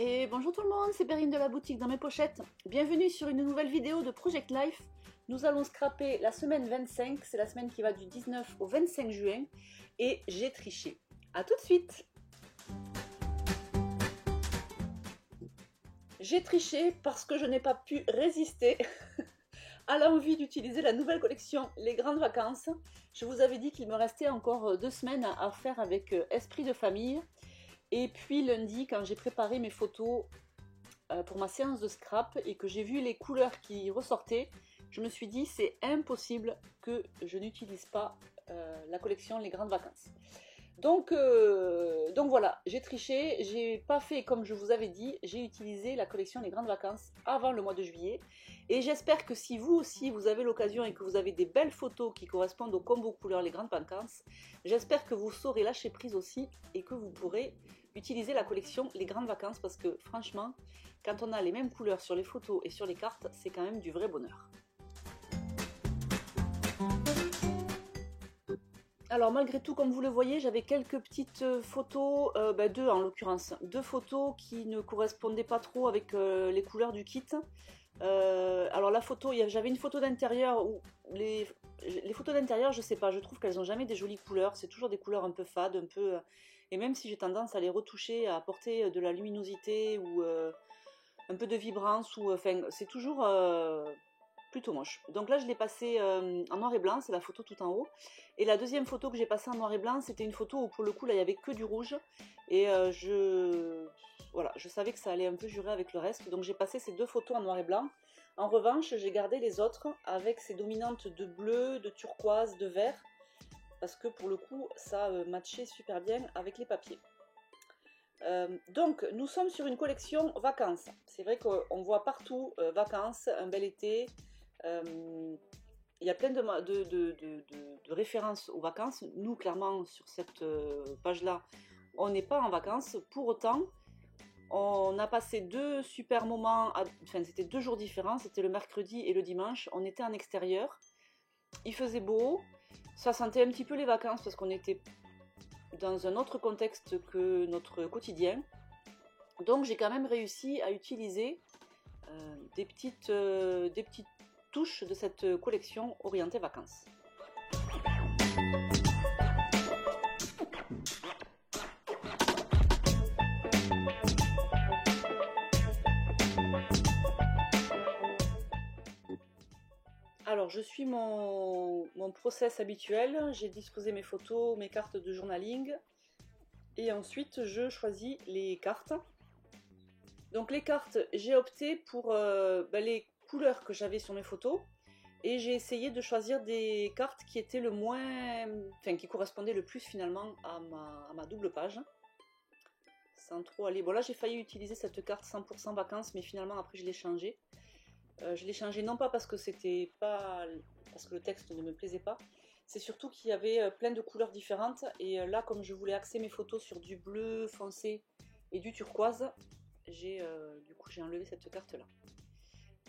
Et bonjour tout le monde, c'est Perrine de la boutique dans mes pochettes. Bienvenue sur une nouvelle vidéo de Project Life. Nous allons scraper la semaine 25, c'est la semaine qui va du 19 au 25 juin. Et j'ai triché. A tout de suite. J'ai triché parce que je n'ai pas pu résister à l'envie d'utiliser la nouvelle collection Les Grandes Vacances. Je vous avais dit qu'il me restait encore 2 semaines à faire avec Esprit de Famille. Et puis lundi, quand j'ai préparé mes photos pour ma séance de scrap et que j'ai vu les couleurs qui ressortaient, je me suis dit c'est impossible que je n'utilise pas la collection Les Grandes Vacances. Donc voilà, j'ai triché, j'ai pas fait comme je vous avais dit, j'ai utilisé la collection Les Grandes Vacances avant le mois de juillet. Et j'espère que si vous aussi vous avez l'occasion et que vous avez des belles photos qui correspondent au combo couleur Les Grandes Vacances, j'espère que vous saurez lâcher prise aussi et que vous pourrez utiliser la collection Les Grandes Vacances parce que franchement, quand on a les mêmes couleurs sur les photos et sur les cartes, c'est quand même du vrai bonheur. Alors malgré tout, comme vous le voyez, j'avais quelques petites photos, deux en l'occurrence, deux photos qui ne correspondaient pas trop avec les couleurs du kit. Alors la photo, j'avais une photo d'intérieur où les photos d'intérieur, je sais pas, je trouve qu'elles ont jamais des jolies couleurs, c'est toujours des couleurs un peu fades, un peu, et même si j'ai tendance à les retoucher, à apporter de la luminosité ou un peu de vibrance, ou enfin c'est toujours plutôt moche. Donc là je l'ai passé en noir et blanc, c'est la photo tout en haut. Et la deuxième photo que j'ai passée en noir et blanc, c'était une photo où pour le coup là il n'y avait que du rouge. Et voilà, je savais que ça allait un peu jurer avec le reste. Donc j'ai passé ces deux photos en noir et blanc. En revanche, j'ai gardé les autres avec ces dominantes de bleu, de turquoise, de vert. Parce que pour le coup, ça matchait super bien avec les papiers. Donc nous sommes sur une collection vacances. C'est vrai qu'on voit partout vacances, un bel été. Il y a plein de références aux vacances. Nous, clairement, sur cette page-là, on n'est pas en vacances. Pour autant, on a passé deux super moments, enfin c'était 2 jours différents, c'était le mercredi et le dimanche. On était en extérieur, il faisait beau, ça sentait un petit peu les vacances parce qu'on était dans un autre contexte que notre quotidien. Donc j'ai quand même réussi à utiliser des petites touches de cette collection orientée vacances. Alors je suis mon process habituel, j'ai disposé mes photos, mes cartes de journaling et ensuite je choisis les cartes. Donc les cartes, j'ai opté pour les couleurs que j'avais sur mes photos et j'ai essayé de choisir des cartes qui étaient le moins, enfin qui correspondaient le plus finalement à ma double page. Sans trop aller. Bon là j'ai failli utiliser cette carte 100% vacances, mais finalement après je l'ai changée. Je l'ai changée non pas parce que c'était pas parce que le texte ne me plaisait pas, c'est surtout qu'il y avait plein de couleurs différentes et là comme je voulais axer mes photos sur du bleu foncé et du turquoise, du coup j'ai enlevé cette carte là.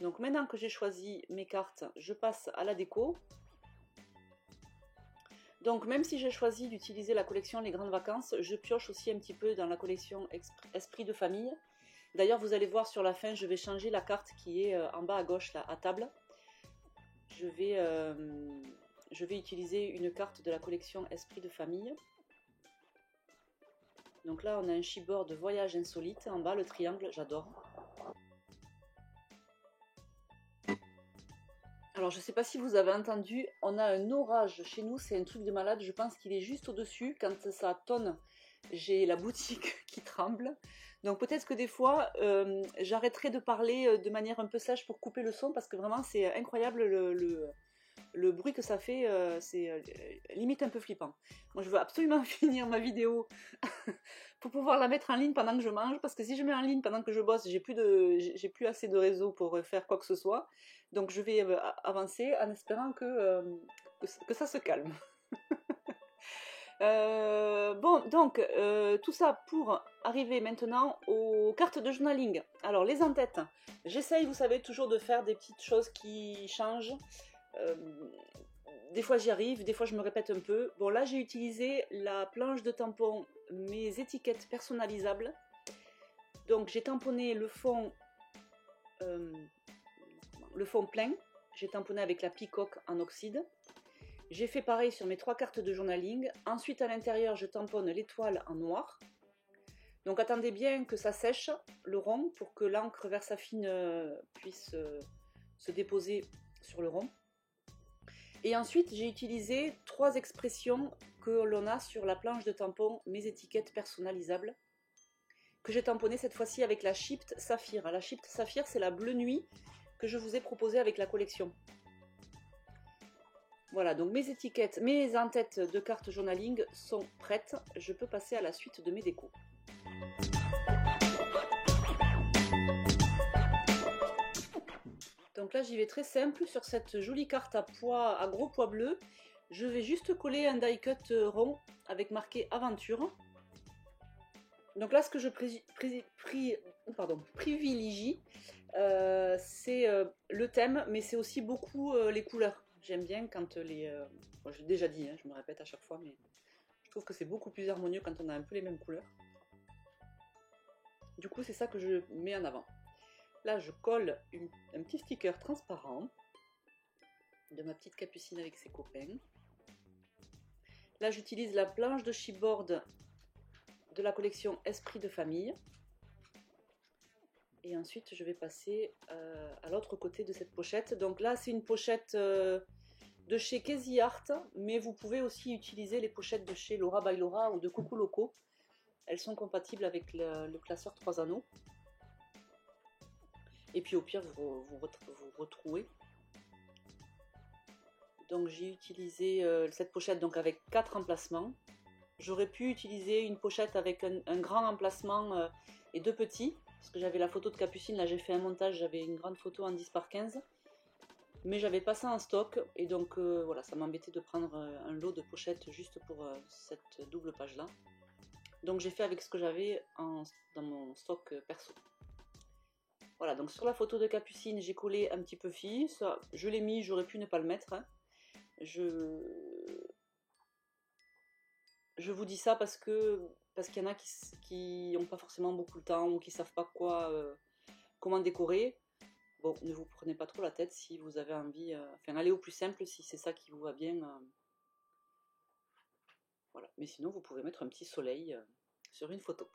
Donc maintenant que j'ai choisi mes cartes, je passe à la déco. Donc même si j'ai choisi d'utiliser la collection Les Grandes Vacances, je pioche aussi un petit peu dans la collection Esprit de Famille. D'ailleurs vous allez voir sur la fin, je vais changer la carte qui est en bas à gauche là, à table. Je vais utiliser une carte de la collection Esprit de Famille. Donc là on a un chipboard de voyage insolite, en bas le triangle, j'adore. Alors je sais pas si vous avez entendu, on a un orage chez nous, c'est un truc de malade, je pense qu'il est juste au-dessus, quand ça tonne, j'ai la boutique qui tremble. Donc peut-être que des fois, j'arrêterai de parler de manière un peu sèche pour couper le son, parce que vraiment c'est incroyable le bruit que ça fait, c'est limite un peu flippant. Moi je veux absolument finir ma vidéo pour pouvoir la mettre en ligne pendant que je mange, parce que si je mets en ligne pendant que je bosse, j'ai plus assez de réseau pour faire quoi que ce soit. Donc je vais avancer en espérant que ça se calme. Bon, donc tout ça pour arriver maintenant aux cartes de journaling. Alors les en-têtes, j'essaye, vous savez, toujours de faire des petites choses qui changent. Des fois j'y arrive, des fois je me répète un peu. Bon là j'ai utilisé la planche de tampon, mes étiquettes personnalisables. Donc j'ai tamponné le fond plein, j'ai tamponné avec la Peacock en oxyde. J'ai fait pareil sur mes 3 cartes de journaling. Ensuite à l'intérieur je tamponne l'étoile en noir. Donc attendez bien que ça sèche le rond pour que l'encre Versafine puisse se déposer sur le rond. Et ensuite j'ai utilisé 3 expressions que l'on a sur la planche de tampon, mes étiquettes personnalisables, que j'ai tamponné cette fois-ci avec la Shipped Saphir. La Shipped Saphir, c'est la bleue nuit que je vous ai proposée avec la collection. Voilà, donc mes étiquettes, mes en-têtes de cartes journaling sont prêtes. Je peux passer à la suite de mes décos. Donc là, j'y vais très simple sur cette jolie carte à gros pois bleus. Je vais juste coller un die cut rond avec marqué Aventure. Donc là, ce que je privilégie, c'est le thème, mais c'est aussi beaucoup les couleurs. J'aime bien quand bon, j'ai déjà dit, hein, je me répète à chaque fois, mais je trouve que c'est beaucoup plus harmonieux quand on a un peu les mêmes couleurs. Du coup, c'est ça que je mets en avant. Là, je colle un petit sticker transparent de ma petite capucine avec ses copains. Là, j'utilise la planche de chipboard de la collection Esprit de famille. Et ensuite, je vais passer à l'autre côté de cette pochette. Donc là, c'est une pochette de chez Casey Art, mais vous pouvez aussi utiliser les pochettes de chez Laura by Laura ou de Coucou Loco. Elles sont compatibles avec le classeur 3 anneaux. Et puis au pire, vous retrouez. Donc j'ai utilisé cette pochette donc avec 4 emplacements. J'aurais pu utiliser une pochette avec un grand emplacement et 2 petits. Parce que j'avais la photo de Capucine, là j'ai fait un montage, j'avais une grande photo en 10 par 15. Mais j'avais pas ça en stock. Et donc voilà, ça m'embêtait de prendre un lot de pochettes juste pour cette double page là. Donc j'ai fait avec ce que j'avais dans mon stock perso. Voilà, donc sur la photo de Capucine, j'ai collé un petit peu fille. Ça, je l'ai mis, j'aurais pu ne pas le mettre. Hein. Je vous dis ça parce qu'il y en a qui n'ont pas forcément beaucoup le temps ou qui ne savent pas comment décorer. Bon, ne vous prenez pas trop la tête si vous avez envie. Enfin, allez au plus simple si c'est ça qui vous va bien. Voilà. Mais sinon, vous pouvez mettre un petit soleil sur une photo.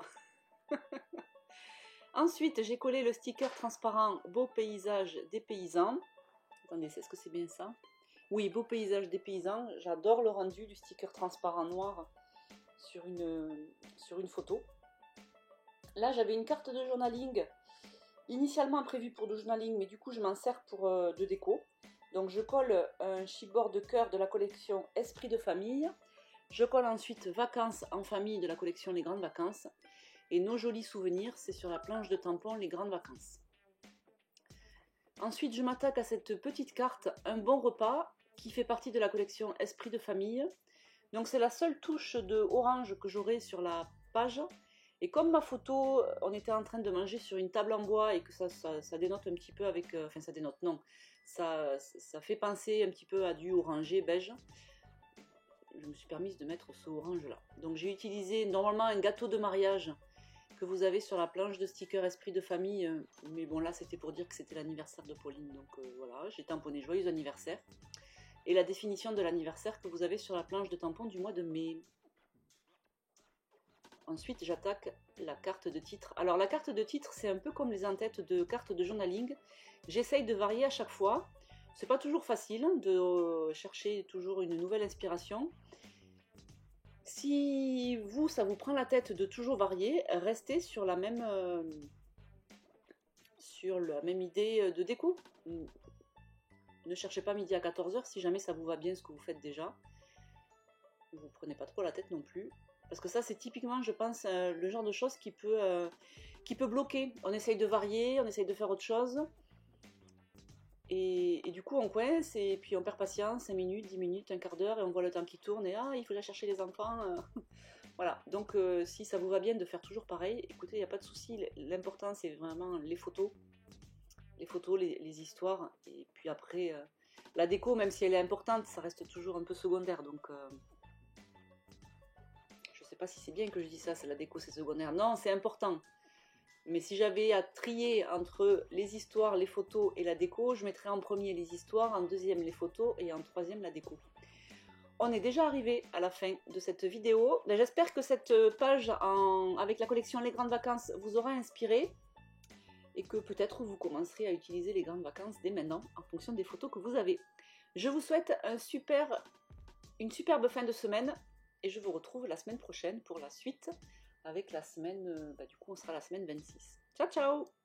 Ensuite, j'ai collé le sticker transparent Beau paysage des paysans. Attendez, est-ce que c'est bien ça? Oui, Beau paysage des paysans. J'adore le rendu du sticker transparent noir sur une photo. Là, j'avais une carte de journaling initialement prévue pour du journaling, mais du coup, je m'en sers pour de déco. Donc, je colle un chipboard de cœur de la collection Esprit de famille. Je colle ensuite Vacances en famille de la collection Les Grandes Vacances. Et nos jolis souvenirs, c'est sur la planche de tampon Les Grandes Vacances. Ensuite, je m'attaque à cette petite carte Un bon repas qui fait partie de la collection Esprit de famille. Donc c'est la seule touche de orange que j'aurai sur la page. Et comme ma photo, on était en train de manger sur une table en bois et que ça dénote un petit peu avec... Enfin ça dénote, non. Ça fait penser un petit peu à du orangé beige. Je me suis permise de mettre ce orange là. Donc j'ai utilisé normalement un gâteau de mariage que vous avez sur la planche de sticker Esprit de famille. Mais bon là c'était pour dire que c'était l'anniversaire de Pauline. Donc voilà, j'ai tamponné joyeux anniversaire. Et la définition de l'anniversaire que vous avez sur la planche de tampon du mois de mai. Ensuite, j'attaque la carte de titre. Alors, la carte de titre, c'est un peu comme les en-têtes de cartes de journaling. J'essaye de varier à chaque fois. C'est pas toujours facile de chercher toujours une nouvelle inspiration. Si vous, ça vous prend la tête de toujours varier, restez sur la même idée de déco. Ne cherchez pas midi à 14h si jamais ça vous va bien ce que vous faites déjà. Ne vous prenez pas trop la tête non plus. Parce que ça, c'est typiquement, je pense, le genre de choses qui peut bloquer. On essaye de varier, on essaye de faire autre chose. Et du coup, on coince et puis on perd patience, 5 minutes, 10 minutes, un quart d'heure, et on voit le temps qui tourne, et il faut aller chercher les enfants. Voilà, donc si ça vous va bien de faire toujours pareil, écoutez, il n'y a pas de souci. L'important, c'est vraiment les photos, les histoires, et puis après, la déco, même si elle est importante, ça reste toujours un peu secondaire, donc... je sais pas si c'est bien que je dis ça, c'est la déco, c'est secondaire. Non, c'est important. Mais si j'avais à trier entre les histoires, les photos et la déco, je mettrais en premier les histoires, en deuxième les photos et en troisième la déco. On est déjà arrivé à la fin de cette vidéo. J'espère que cette page avec la collection Les Grandes Vacances vous aura inspiré et que peut-être vous commencerez à utiliser les grandes vacances dès maintenant en fonction des photos que vous avez. Je vous souhaite une superbe fin de semaine et je vous retrouve la semaine prochaine pour la suite avec la semaine, du coup on sera la semaine 26. Ciao ciao!